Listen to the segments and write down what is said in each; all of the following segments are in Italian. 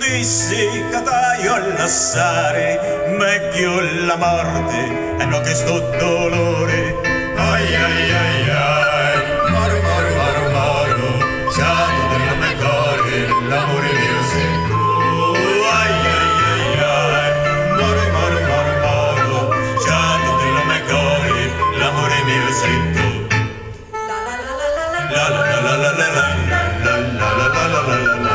dissi che dai a lasciare meglio la morte e non che sto dolore. Ai ai ai ai, moro moro moro moro, ciao della me cuore, l'amore mio sei tu. Ai ai ai ai, moro moro moro moro, ciao della me cuore, l'amore mio sei tu. La la la la la la la la la la la la la la.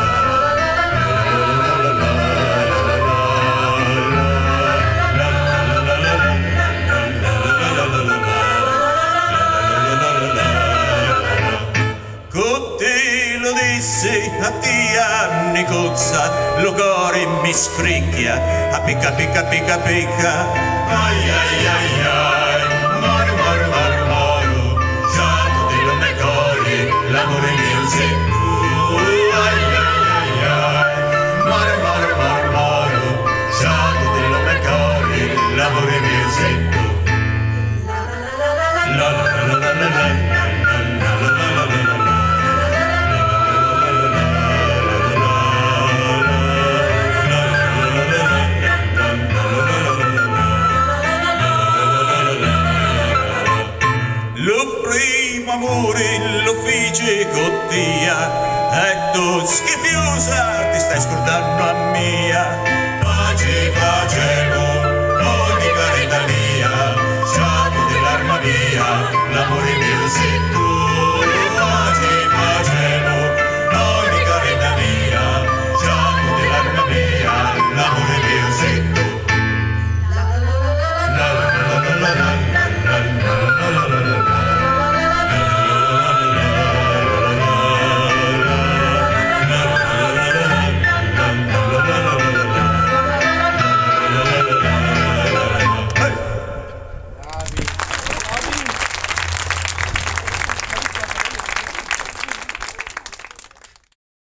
Lo dissi a te anni cozza, lo cuore mi scricchia, a picca picca picca picca. Ai ai ai ai, moro moro moro moro, giato dello me cuore, l'amore mio sei tu. Ai ai ai ai, moro moro moro moro, giato dello me cuore, l'amore mio sei tu. La la la la la la la. Lo primo amore lo fece con Dio e tu schifiosa ti stai scordando a mia. Pace facevo, ogni caretta mia, sciapo dell'arma mia, l'amore mio sei